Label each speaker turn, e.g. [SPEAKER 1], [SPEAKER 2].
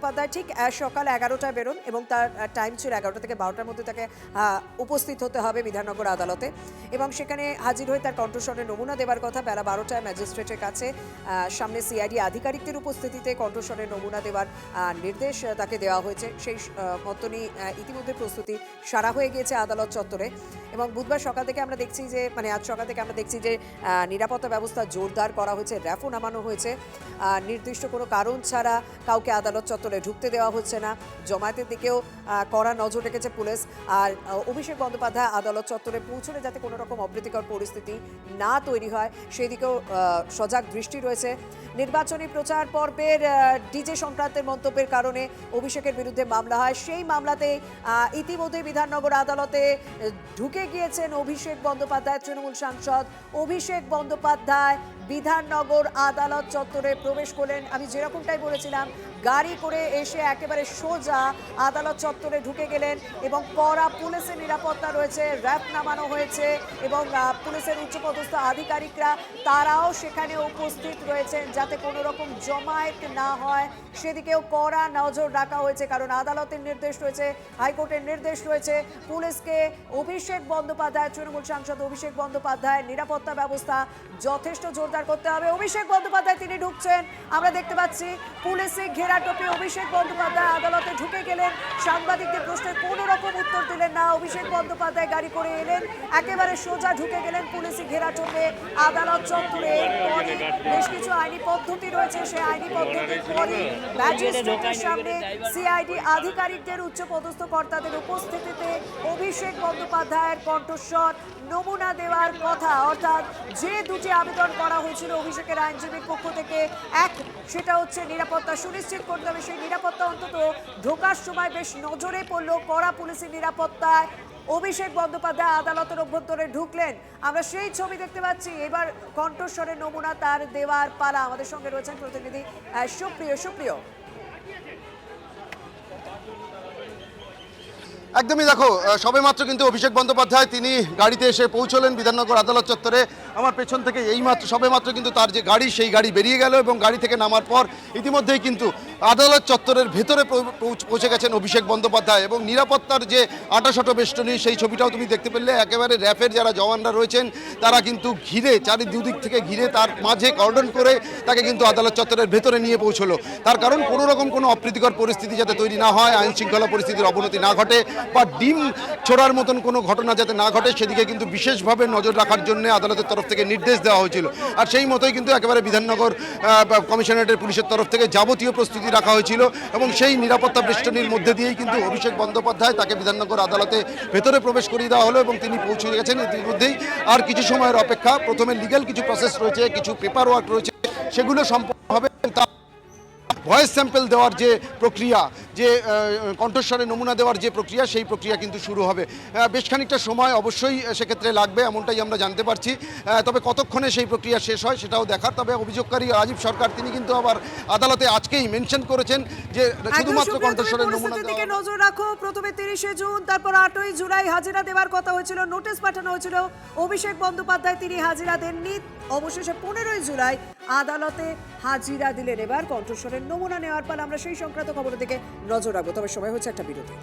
[SPEAKER 1] বন্দ্যোপাধ্যায় ঠিক সকাল 11টায় বেরোন এবং তার টাইম ছিল 11টা থেকে 12টার মধ্যে তাকে উপস্থিত হতে হবে বিধাননগর আদালতে এবং সেখানে হাজির হয়ে তার কণ্ঠস্বরের নমুনা দেওয়ার কথা। বেলা 12টায় ম্যাজিস্ট্রেটের কাছে সামনে সিআইডি আধিকারিকদের উপস্থিতিতে কণ্ঠস্বরের নমুনা দেওয়ার নির্দেশ তাকে দেওয়া হয়েছে। সেই মতনই ইতিমধ্যে প্রস্তুতি সারা হয়ে গিয়েছে আদালত চত্বরে এবং বুধবার সকাল থেকে আমরা দেখছি যে আজ সকাল থেকে আমরা দেখছি যে নিরাপত্তা ব্যবস্থা জোরদার করা হয়েছে, র্যাফও নামানো হয়েছে। নির্দিষ্ট কোনো কারণ ছাড়া কাউকে আদালত চত্বরে ঢুকতে দেওয়া হচ্ছে না। জমায়েতের দিকেও কড়া নজর রেখেছে পুলিশ। আর অভিষেক বন্দ্যোপাধ্যায় আদালত চত্বরে পৌঁছলে যাতে কোনো রকম অপ্রীতিকর পরিস্থিতি না তৈরি হয় সেদিকেও সজাগ দৃষ্টি রয়েছে। নির্বাচনী প্রচার পর্বের ডিজে সংক্রান্তের মন্তব্যের কারণে অভিষেকের বিরুদ্ধে মামলা হয়। সেই মামলাতে ইতিমধ্যে বিধাননগর আদালতে ঢুকে গিয়েছেন অভিষেক বন্দ্যোপাধ্যায়, তৃণমূল সাংসদ অভিষেক বন্দ্যোপাধ্যায় বিধাননগর আদালত চত্বরে প্রবেশ করলেন। আমি যেরকমটাই বলেছিলাম, গাড়ি করে এসে একেবারে সোজা আদালত চত্বরে ঢুকে গেলেন এবং কড়া পুলিশের নিরাপত্তা রয়েছে, র্যাব নামানো হয়েছে এবং পুলিশের উচ্চপদস্থ আধিকারিকরা তারাও সেখানে উপস্থিত রয়েছেন যাতে কোনো রকম জমায়েত না হয় সেদিকেও কড়া নজর রাখা হয়েছে। কারণ আদালতের নির্দেশ রয়েছে, হাইকোর্টের নির্দেশ রয়েছে পুলিশকে অভিষেক বন্দ্যোপাধ্যায়, তৃণমূল সাংসদ অভিষেক বন্দ্যোপাধ্যায়ের নিরাপত্তা ব্যবস্থা যথেষ্ট জোরদার করতে হবে। অভিষেক বন্দ্যোপাধ্যায় তিনি ঢুকছেন, আমরা দেখতে পাচ্ছি পুলিশে ঘেরা টোপে অভিষেক বন্দ্যোপাধ্যায় আদালতে ঢুকে গেলেন। সাংবাদিকদের প্রশ্নের কোনো রকম উত্তর দিলেন না। অভিষেক বন্দ্যোপাধ্যায় গাড়ি করে এলেন, একেবারে সোজা ঢুকে গেলেন পুলিশে ঘেরা টোপে আদালত চত্বরে। এরপরে বেশ কিছু আইনি পদ্ধতি রয়েছে, সেই আইনি পদ্ধতির পরে ম্যাজিস্ট্রেটের সামনে সিআইডি আধিকারিকদের উচ্চপদস্থ কর্তাদের উপস্থিতিতে অভিষেক বন্দ্যোপাধ্যায়ের কণ্ঠস্বর নমুনা দেওয়ার কথা। অর্থাৎ যে দুটি আবেদন করা হয়েছিল অভিষেকের আইনজীবীর পক্ষ থেকে, এক সেটা হচ্ছে নিরাপত্তা সুনিশ্চিত করতে হবে, সেই নিরাপত্তা অন্তত ঢোকার সময় বেশ নজরে পড়ল কড়া পুলিশের নিরাপত্তায়। অভিষেক বন্দ্যোপাধ্যায় আদালতের অভ্যন্তরে ঢুকলেন, আমরা সেই ছবি দেখতে পাচ্ছি। এবার কণ্ঠস্বরের নমুনা তার দেওয়ার পালা। আমাদের সঙ্গে রয়েছেন প্রতিনিধি সুপ্রিয়।
[SPEAKER 2] একদমই দেখো, সবেমাত্র কিন্তু অভিষেক বন্দ্যোপাধ্যায় তিনি গাড়িতে এসে পৌঁছলেন বিধাননগর আদালত চত্বরে। আমার পেছন থেকে সবেমাত্র কিন্তু তার যে গাড়ি সেই গাড়ি বেরিয়ে গেল এবং গাড়ি থেকে নামার পর ইতিমধ্যেই কিন্তু আদালত চত্বরের ভেতরে পৌঁছে গেছেন অভিষেক বন্দ্যোপাধ্যায় এবং নিরাপত্তার যে আটাশাটো বেষ্টনী সেই ছবিটাও তুমি দেখতে পেলে। একেবারে র্যাফের যারা জওয়ানরা রয়েছেন তারা কিন্তু ঘিরে দুদিক থেকে ঘিরে তার মাঝে কর্ডন করে তাকে কিন্তু আদালত চত্বরের ভেতরে নিয়ে পৌঁছলো। তার কারণ কোনো রকম কোনো অপ্রীতিকর পরিস্থিতি যাতে তৈরি না হয়, আইন শৃঙ্খলা পরিস্থিতির অবনতি না ঘটে বা ডিম ছোড়ার মতন কোনো ঘটনা যাতে না ঘটে সেদিকে কিন্তু বিশেষভাবে নজর রাখার জন্য আদালতের তরফ থেকে নির্দেশ দেওয়া হয়েছিল। আর সেই মতোই কিন্তু একেবারে বিধাননগর কমিশনারেটের পুলিশের তরফ থেকে যাবতীয় প্রস্তুতি রাখা হয়েছিল এবং সেই নিরাপত্তা বেষ্টনীর মধ্যে দিয়েই কিন্তু অভিষেক বন্দ্যোপাধ্যায় তাকে বিধাননগর আদালতে ভেতরে প্রবেশ করিয়ে দেওয়া হলো এবং তিনি পৌঁছে গেছেন ইতিমধ্যেই। আর কিছু সময়ের অপেক্ষা, প্রথমে লিগ্যাল কিছু প্রসেস রয়েছে, কিছু পেপার ওয়ার্ক রয়েছে, সেগুলো সম্পন্ন হবে। ভয়েস স্যাম্পল দেওয়ার যে প্রক্রিয়া, যে কণ্ঠস্বরে নমুনা দেওয়ার যে প্রক্রিয়া, সেই প্রক্রিয়া কিন্তু শুরু হবে। বেশ খানিকটা সময় অবশ্যই সেক্ষেত্রে লাগবে, এমনটাই আমরা জানতে পারছি। তবে কতক্ষণে সেই প্রক্রিয়া শেষ হয় সেটাও দেখার। তবে অভিযোগকারী রাজীব সরকার তিনি কিন্তু আবার আদালতে আজকেই মেনশন করেছেন যে শুধুমাত্র কণ্ঠস্বরের নমুনা
[SPEAKER 1] দিকে নজর রাখো। প্রথমে 30শে জুন, তারপর 8ই জুলাই হাজিরা দেওয়ার কথা হয়েছিল, নোটিশ পাঠানো হয়েছিল। অভিষেক বন্দ্যোপাধ্যায় তিনি হাজিরা দেননি, অবশেষে 15ই জুলাই আদালতে হাজিরা দিলেন। এবার কণ্ঠস্বরের নমুনা নেওয়ার পর আমরা সেই সংক্রান্ত খবরের দিকে নজর রাখবো। তবে সময় হচ্ছে একটা বিরতি।